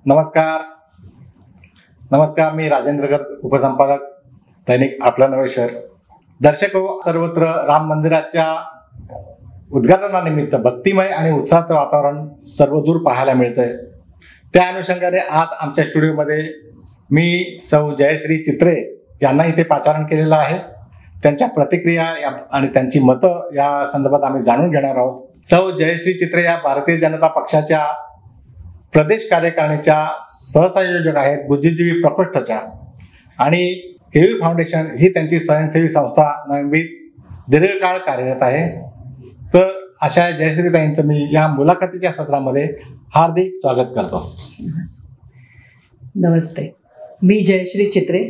नमस्कार नमस्कार, मी राजेंद्र गर्ग, उपसंपादक दैनिक आपलं नवे शहर. दर्शक हो, सर्वत्र राम मंदिराच्या उद्घाटनानिमित्त भक्तिमय आणि उत्साहाचं वातावरण सर्वदूर पाहायला मिळतंय. त्या अनुषंगाने आज आमच्या स्टुडिओमध्ये मी सौ जयश्री चित्रे यांना इथे पाचारण केलेलं आहे. त्यांच्या प्रतिक्रिया आणि त्यांची मतं या संदर्भात आम्ही जाणून घेणार आहोत. सौ जयश्री चित्रे या भारतीय जनता पक्षाच्या प्रदेश कार्यकारिणीच्या सहसंयोजक आहेत, बुद्धिजीवी प्रकोष्ठच्या, आणि केवी फाउंडेशन ही त्यांची स्वयंसेवी संस्था नवीन दीर्घकाळ कार्यरत आहे. तर अशा जयश्रीताईंचं मी या मुलाखतीच्या सत्रामध्ये हार्दिक स्वागत करतो. नमस्ते, मी जयश्री चित्रे.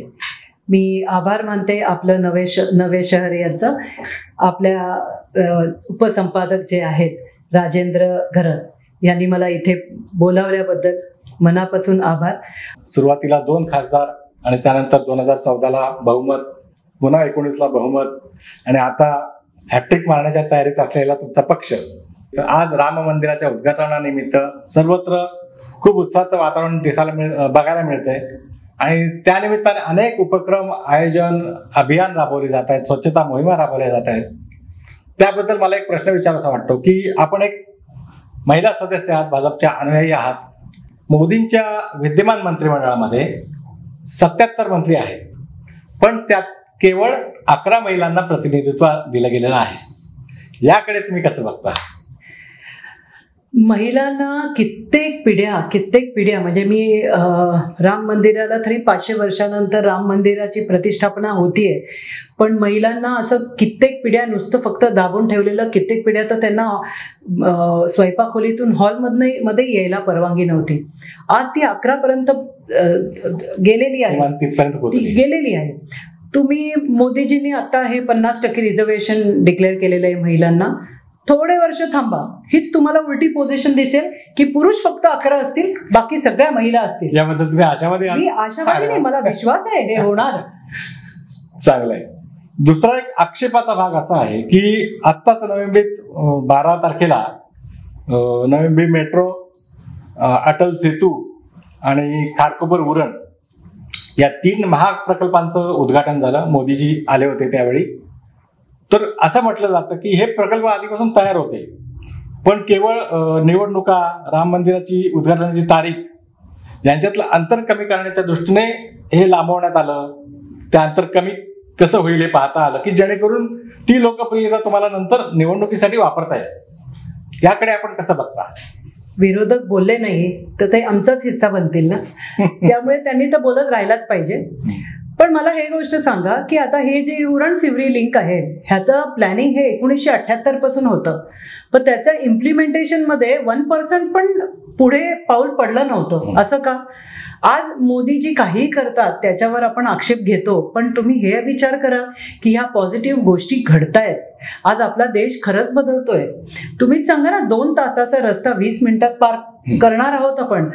मी आभार मानते आपलं नवे शहर यांचं. आपल्या उपसंपादक जे आहेत राजेंद्र गर्ग यांनी मला इथे बोलावल्याबद्दल मनापासून आभार. सुरुवातीला 2 खासदार आणि त्यानंतर 2014ला बहुमत, पुन्हा 19ला बहुमत, आणि आता हॅट्रिक मारण्याच्या तयारीत असलेला तुमचा पक्ष. तर आज राम मंदिराच्या उद्घाटनानिमित्त सर्वत्र खूप उत्साहाचं वातावरण बघायला मिळतंय आणि त्यानिमित्ताने अनेक उपक्रम, आयोजन, अभियान राबवले जात आहेत, स्वच्छता मोहिमा राबवल्या जात आहेत. त्याबद्दल मला एक प्रश्न विचारायचा वाटतो की आपण एक महिला सदस्य आहात, भाजपच्या अनुयायी आहात. मोदींच्या विद्यमान मंत्रिमंडळामध्ये 77 मंत्री आहेत, पण त्यात केवळ 11 महिलांना प्रतिनिधित्व दिलं गेलेलं आहे. याकडे तुम्ही कसं बघता? महिलांना कित्येक पिढ्या म्हणजे मी राम मंदिराला तरी 500 वर्षानंतर राम मंदिराची प्रतिष्ठापना होतीये, पण महिलांना असं कित्येक पिढ्या नुसतं फक्त दाबून ठेवलेलं, कित्येक पिढ्या तर त्यांना स्वयंपाकखोलीतून हॉलमध्ये यायला परवानगी नव्हती. आज ती 11 पर्यंत गेलेली आहे. तुम्ही मोदीजींनी आता हे 50% रिझर्वेशन डिक्लेअर केलेलं आहे महिलांना. थोडे वर्ष थांबा, हीच तुम्हाला उलटी पोझिशन दिसेल की पुरुष फक्त 11 असतील, बाकी सगळ्या महिला असतील. याबद्दल तुम्ही आशावादी? मी आशावादी नाही, मला विश्वास आहे हे होणार. चांगलंय. दुसरा एक आक्षेपाचा भाग असा आहे की आत्ताच नोव्हेंबरीत 12 तारखेला नवी मेट्रो, अटल सेतू आणि खारकोपर उरण या 3 महाप्रकल्पांचं उद्घाटन झालं. मोदीजी आले होते त्यावेळी. तर असं म्हटलं जातं की हे प्रकल्प आधीपासून तयार होते, पण केवळ निवडणुका, राम मंदिराची उद्घाटनाची तारीख यांच्यातलं अंतर कमी करण्याच्या दृष्टीने हे लांबवण्यात आलं. त्या अंतर कमी कसं होईल हे पाहता आलं की जेणेकरून ती लोकप्रियता तुम्हाला नंतर निवडणुकीसाठी वापरता येईल. याकडे आपण कसं बघता? विरोधक बोलले नाही तर ते आमचाच हिस्सा बनतील ना, त्यामुळे त्यांनी तर बोलत राहायलाच पाहिजे. पण मला हे गोष्ट सांगा की आता हे जे उरण सिवरी लिंक आहे ह्याचं प्लॅनिंग हे 1978 पासून होतं, पण त्याचं इम्प्लिमेंटेशन मध्ये 1% पण पुढे पाऊल पडलं नव्हतं. असं का? आज मोदीजी काही करतात त्याच्यावर आपण आक्षेप घेतो, पण तुम्ही हे विचार करा की ह्या पॉझिटिव्ह गोष्टी घडतायत. आज आपला देश खरंच बदलतोय. तुम्हीच सांगा ना, 2 तासाचा रस्ता 20 मिनिटात पार करणार आहोत आपण.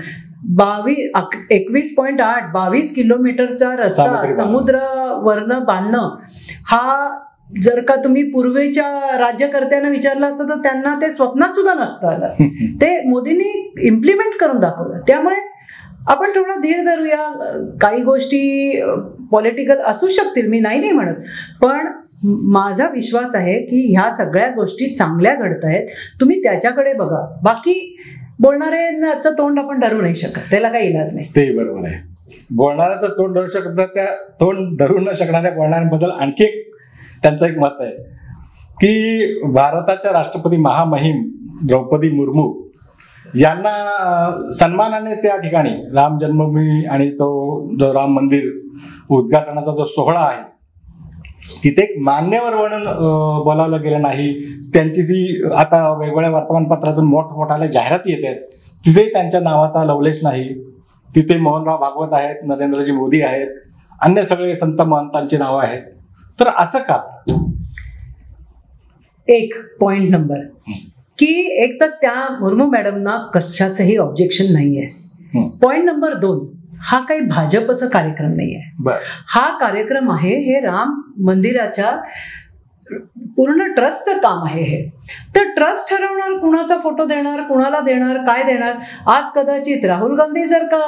22 किलोमीटरचा रस्ता समुद्रावरनं बांधणं, हा जर का तुम्ही पूर्वीच्या राज्यकर्त्यांना विचारलं असतं तर त्यांना ते स्वप्नात सुद्धा नसतं आलं. ते मोदींनी इम्प्लिमेंट करून दाखवलं. त्यामुळे आपण थोडा धीर धरूया. काही गोष्टी पॉलिटिकल असू शकतील, मी नाही म्हणत, पण माझा विश्वास आहे की ह्या सगळ्या गोष्टी चांगल्या घडतायत. तुम्ही त्याच्याकडे बघा. बाकी बोलणाऱ्याचं तोंड आपण धरू नाही शकत, त्याला काही इलाज नाही. ते बरोबर आहे. बोलणाऱ्याचं तोंड धरू शकतात, त्या तोंड धरू न शकणाऱ्या बोलणाऱ्यांबद्दल आणखी त्यांचं एक मत आहे की भारताच्या राष्ट्रपती महामहिम द्रौपदी मुर्मू यांना सन्मानाने त्या ठिकाणी राम जन्मभूमी आणि तो जो राम मंदिर उद्घाटनाचा जो सोहळा आहे तिथे एक मान्यवर म्हणून बोलावलं गेलं नाही. त्यांची जी आता वेगवेगळ्या वर्तमानपत्रातून मोठमोठ्याल्या जाहिराती येत आहेत तिथे त्यांच्या नावाचा लवलेश नाही. तिथे मोहनराव भागवत आहेत, नरेंद्रजी मोदी आहेत, अन्य सगळे संत महंतांची नावं आहेत. तर असं का? एक पॉइंट नंबर की एक तर त्या मुर्मू मॅडमना कशाचंही ऑब्जेक्शन नाहीये. पॉइंट नंबर 2, हा काही भाजपचा कार्यक्रम नाहीये. हा कार्यक्रम आहे हे राम मंदिराच्या पूर्ण ट्रस्टचं काम आहे हे. तर ट्रस्ट ठरवणार कुणाचा फोटो देणार, कुणाला देणार, काय देणार. आज कदाचित राहुल गांधी जर का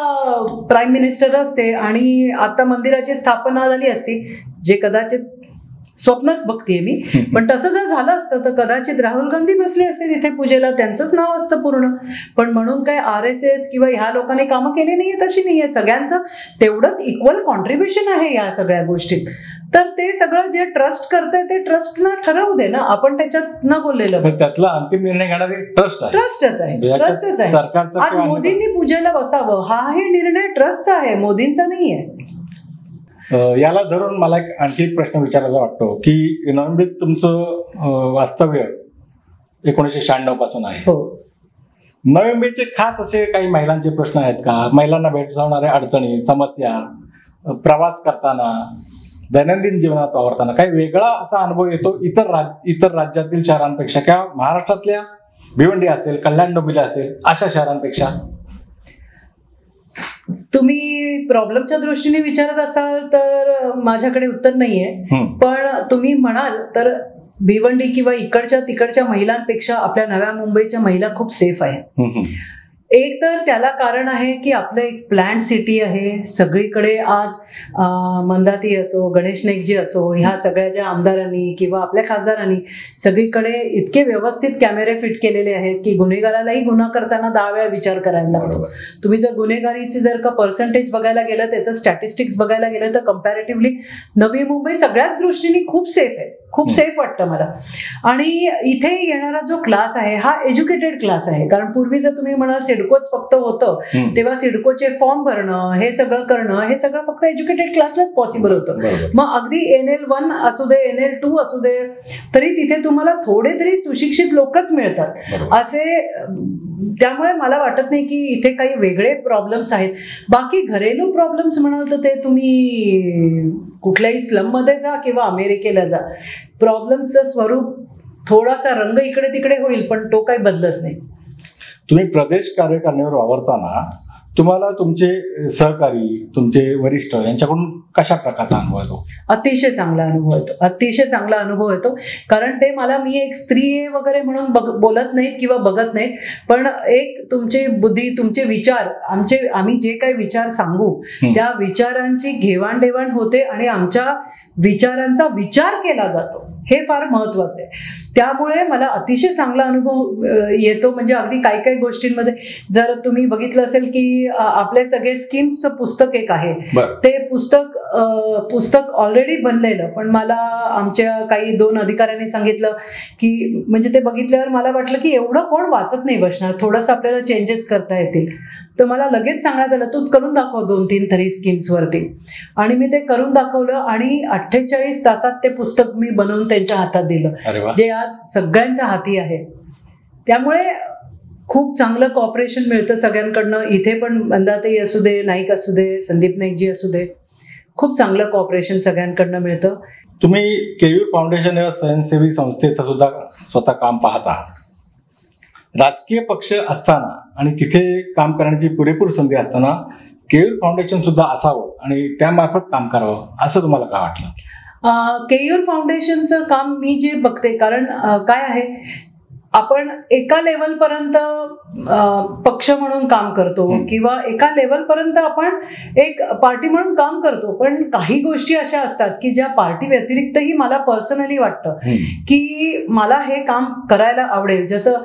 प्राईम मिनिस्टर असते आणि आता मंदिराची स्थापना झाली असती, जे कदाचित स्वप्नच बघतेय मी, पण तसं जर झालं असतं तर कदाचित राहुल गांधी बसले असते तिथे पूजेला, त्यांचंच नाव असतं पूर्ण. पण म्हणून काय RSS किंवा ह्या लोकांनी कामं केली नाहीये तशी नाहीये. सगळ्यांचं तेवढंच इक्वल कॉन्ट्रीब्युशन आहे या सगळ्या गोष्टीत. तर ते सगळं जे ट्रस्ट करतंय ते ट्रस्टला ठरवू दे ना, आपण त्याच्यात न बोललेलं. त्यातला अंतिम निर्णय घेणारे ट्रस्टच आहे. सरकारचं आज मोदींनी पूजेला बसावं हाही निर्णय ट्रस्टचा आहे, मोदींचा नाहीये. याला धरून मला आणखी एक प्रश्न विचारायचा वाटतो की नवी तुमचं वास्तव्य 1996 पासून आहे. हो. नवी मुंबईचे खास असे काही महिलांचे प्रश्न आहेत का? महिलांना भेडसावणाऱ्या अडचणी, समस्या, प्रवास करताना, दैनंदिन जीवनात वावरताना काही वेगळा असा अनुभव येतो इतर राज्यातील शहरांपेक्षा किंवा महाराष्ट्रातल्या भिवंडी असेल, कल्याण डोंबिवली असेल अशा शहरांपेक्षा? तुम्ही प्रॉब्लेमच्या दृष्टीने विचारत असाल तर माझ्याकडे उत्तर नाहीये. पण तुम्ही म्हणाल तर भिवंडी किंवा इकडच्या तिकडच्या महिलांपेक्षा आपल्या नव्या मुंबईच्या महिला खूप सेफ आहेत. एक तर त्याला कारण आहे की आपलं एक प्लॅन्ड सिटी आहे. सगळीकडे आज मंदाती असो, गणेश नाईकजी असो, ह्या सगळ्या ज्या आमदारांनी किंवा आपल्या खासदारांनी सगळीकडे इतके व्यवस्थित कॅमेरे फिट केलेले आहेत की गुन्हेगारालाही गुन्हा करताना 10 वेळा विचार करायला लागतो. तुम्ही जर गुन्हेगारीची जर का पर्सेंटेज बघायला गेलं, त्याचं स्टॅटिस्टिक्स बघायला गेलं तर कम्पॅरेटिव्हली नवी मुंबई सगळ्याच दृष्टीने खूप सेफ आहे. खूप सेफ वाटतं मला. आणि इथे येणारा जो क्लास आहे हा एज्युकेटेड क्लास आहे. कारण पूर्वी जर तुम्ही म्हणाल सिडकोच फक्त होतं, तेव्हा सिडकोचे फॉर्म भरणं, हे सगळं करणं, हे सगळं फक्त एज्युकेटेड क्लासलाच पॉसिबल होतं. मग अगदी NL1 असू दे, NL2 असू दे, तरी तिथे तुम्हाला थोडे तरी सुशिक्षित लोकच मिळतात असे. त्यामुळे मला वाटत नाही की इथे काही वेगळे प्रॉब्लेम्स आहेत. बाकी घरेलू प्रॉब्लेम्स म्हणाल तर ते तुम्ही कुठल्याही स्लम मध्ये जा किंवा अमेरिकेला जा, प्रॉब्लेम्सचं स्वरूप थोडासा रंग इकडे तिकडे होईल पण तो काही बदलत नाही. तुम्ही प्रदेश कार्यकारिणीवर वावरताना तुम्हाला तुमचे सहकारी, तुमचे वरिष्ठ यांच्याकडून कशा प्रकारचा अनुभव येतो? अतिशय चांगला अनुभव येतो. अतिशय चांगला अनुभव येतो. कारण ते मला, मी एक स्त्री आहे वगैरे म्हणून बोलत नाहीत किंवा बघत नाहीत, पण एक तुमची बुद्धी, तुमचे विचार, आम्ही जे काही विचार सांगू त्या विचारांची घेवाणदेवाण होते आणि आमच्या विचारांचा विचार केला जातो, हे फार महत्वाचं आहे. त्यामुळे मला अतिशय चांगला अनुभव येतो. म्हणजे अगदी काही काही गोष्टींमध्ये जर तुम्ही बघितलं असेल की आपले सगळे स्कीम्सचं पुस्तक एक आहे, ते पुस्तक ऑलरेडी बनलेलं, पण मला आमच्या काही 2 अधिकाऱ्यांनी सांगितलं की म्हणजे ते बघितल्यावर मला वाटलं की एवढं कोण वाचत नाही बसणार, थोडंसं आपल्याला चेंजेस करता येतील. तर मला लगेच सांगण्यात आलं तू करून दाखव 2-3 तरी स्कीम्स वरती. आणि मी ते करून दाखवलं आणि 48 तासात ते पुस्तक मी बनवून त्यांच्या हातात दिलं, जे आज सगळ्यांच्या हाती आहे. त्यामुळे खूप चांगलं कॉपरेशन मिळतं सगळ्यांकडनं. इथे पण मंदाताई असू दे, नाईक असू दे, संदीप नाईकजी असू दे, खूप चांगलं कॉपरेशन सगळ्यांकडनं मिळतं. तुम्ही केयूर फाउंडेशन या स्वयंसेवी संस्थेचं सुद्धा स्वतः काम पाहता. राजकीय पक्ष असताना आणि तिथे काम करण्याची पुरेपूर संधी असताना केयूर फाउंडेशन सुद्धा असावं आणि त्यामार्फत काम करावं असं तुम्हाला काय वाटलं? केयूर फाउंडेशनचं काम मी जे बघते, कारण काय आहे, आपण एका लेवलपर्यंत पक्ष म्हणून काम करतो किंवा एका लेवलपर्यंत आपण एक पार्टी म्हणून काम करतो, पण काही गोष्टी अशा असतात की ज्या पार्टी व्यतिरिक्तही मला पर्सनली वाटतं की मला हे काम करायला आवडेल. जसं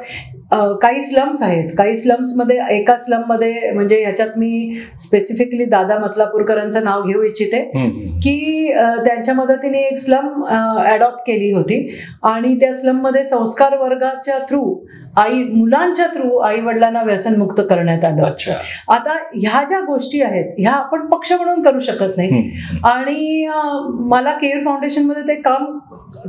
काही स्लम्स आहेत, काही स्लम्समध्ये, एका स्लममध्ये म्हणजे ह्याच्यात मी स्पेसिफिकली दादा मतलापूरकरांचं नाव घेऊ इच्छिते की त्यांच्या मदतीने एक स्लम अडॉप्ट केली होती आणि त्या स्लममध्ये संस्कार वर्गाच्या थ्रू मुलांच्या थ्रू आई वडिलांना व्यसनमुक्त करण्यात आलं. आता ह्या ज्या गोष्टी आहेत ह्या आपण पक्ष म्हणून करू शकत नाही आणि मला केअर फाउंडेशन मध्ये ते काम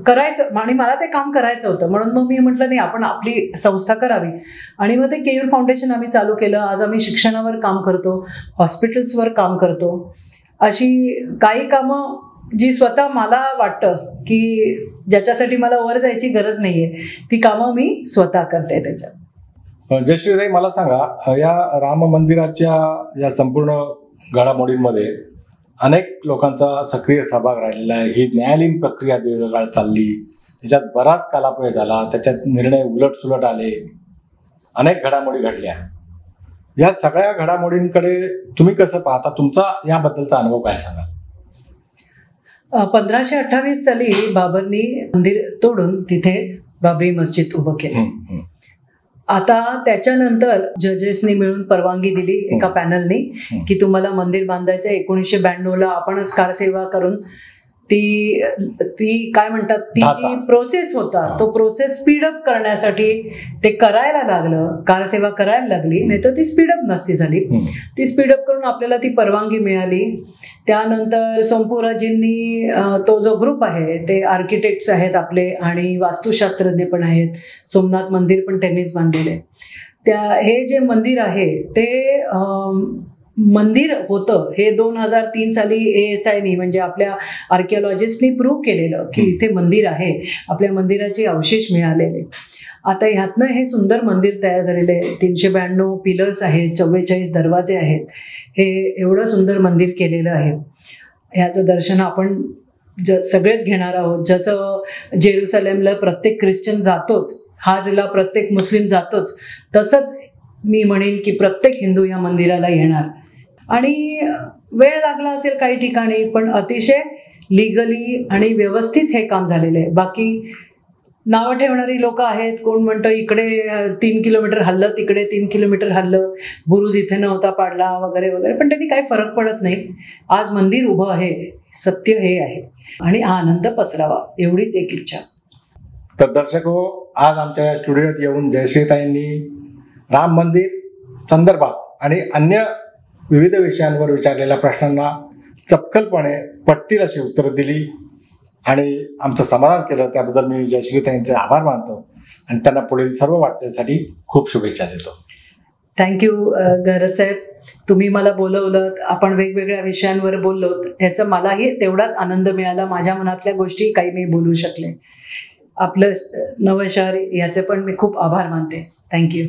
करायचं आणि मला ते काम करायचं होतं, म्हणून मग मी म्हटलं नाही आपण आपली संस्था करावी आणि मग ते केयूर फाउंडेशन आम्ही चालू केलं. आज आम्ही शिक्षणावर काम करतो, हॉस्पिटल्सवर काम करतो, अशी काही कामं जी स्वतः मला वाटतं की ज्याच्यासाठी मला वर जायची गरज नाहीये ती कामं मी स्वतः करते. त्याच्यात जयश्रीताई मला सांगा, या राम मंदिराच्या या संपूर्ण घडामोडींमध्ये अनेक लोकांचा सक्रिय सहभाग राहिलेला आहे. ही न्यायालयीन प्रक्रिया दीर्घकाळ चालली, त्याच्यात बराच कालापय झाला, त्याच्यात निर्णय उलटसुलट आले, अनेक घडामोडी घडल्या. या सगळ्या घडामोडींकडे तुम्ही कसं पाहता? तुमचा याबद्दलचा अनुभव काय सांगाल? 1528 साली बाबरनी मंदिर तोडून तिथे बाबरी मस्जिद उभं केलं. आता त्याच्यानंतर जजेसनी मिळून परवानगी दिली एका पॅनलनी की तुम्हाला मंदिर बांधायचं. 1992ला आपणच कारसेवा करून ती काय म्हणतात, ती जी प्रोसेस होता तो प्रोसेस स्पीडअप करण्यासाठी ते करायला लागलं, कारसेवा करायला लागली, नाही तर ती स्पीडअप नसती झाली. ती स्पीडअप करून आपल्याला ती परवानगी मिळाली. त्यानंतर सोमपुराजींनी तो जो ग्रुप आहे ते आर्किटेक्ट्स आहेत आपले आणि वास्तुशास्त्रज्ञ पण आहेत. सोमनाथ मंदिर पण त्यांनीच बांधलेले. हे जे मंदिर आहे ते मंदिर होतं हे 2003 साली ASIनी म्हणजे आपल्या आर्किओलॉजिस्टनी प्रूव्ह केलेलं की इथे मंदिर आहे, आपल्या मंदिराचे अवशेष मिळालेले. आता ह्यातनं हे सुंदर मंदिर तयार झालेलं आहे. 392 पिलर्स आहेत, 44 दरवाजे आहेत. हे एवढं सुंदर मंदिर केलेलं आहे. ह्याचं दर्शन आपण सगळेच घेणार आहोत. जसं जेरुसलेमला प्रत्येक ख्रिश्चन जातोच, हाजला प्रत्येक मुस्लिम जातोच, तसंच मी म्हणेन की प्रत्येक हिंदू या मंदिराला येणार. आणि वेळ लागला असेल काही ठिकाणी, पण अतिशय लिगली आणि व्यवस्थित हे काम झालेलं आहे. बाकी नावं ठेवणारी लोक आहेत, कोण म्हणतं इकडे 3 किलोमीटर हल्लं, तिकडे 3 किलोमीटर हल्लं, बुरुज इथे नव्हता पाडला वगैरे वगैरे, पण त्यांनी काही फरक पडत नाही. आज मंदिर उभं आहे, सत्य हे आहे आणि हा आनंद पसरावा एवढीच एक इच्छा. तर दर्शको, आज आमच्या स्टुडिओत येऊन जयश्रीताईंनी राम मंदिर संदर्भात आणि अन्य विविध विषयांवर विचारलेल्या प्रश्नांना चपखलपणे पटतील अशी उत्तरं दिली आणि आमचं समाधान केलं. त्याबद्दल मी जयश्रीताईंचे आभार मानतो आणि त्यांना पुढील सर्व वाटचालीसाठी खूप शुभेच्छा देतो. थँक्यू गरज साहेब, तुम्ही मला बोलवलं, आपण वेगवेगळ्या विषयांवर बोललोत, ह्याचा मलाही तेवढाच आनंद मिळाला. माझ्या मनातल्या गोष्टी काही मी बोलू शकले. आपलं नवं शहर याचे पण मी खूप आभार मानते. थँक्यू.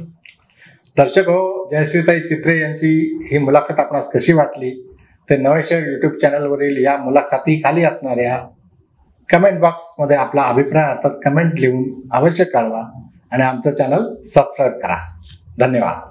दर्शक हो, जयश्रीताई चित्रे यांची ही मुलाखत आपणास कशी वाटली ते नवे शहर यूट्यूब चॅनलवरील या मुलाखती खाली असणाऱ्या कमेंट बॉक्समध्ये आपला अभिप्राय अर्थात कमेंट लिहून अवश्य कळवा आणि आमचं चॅनल सबस्क्राईब करा. धन्यवाद.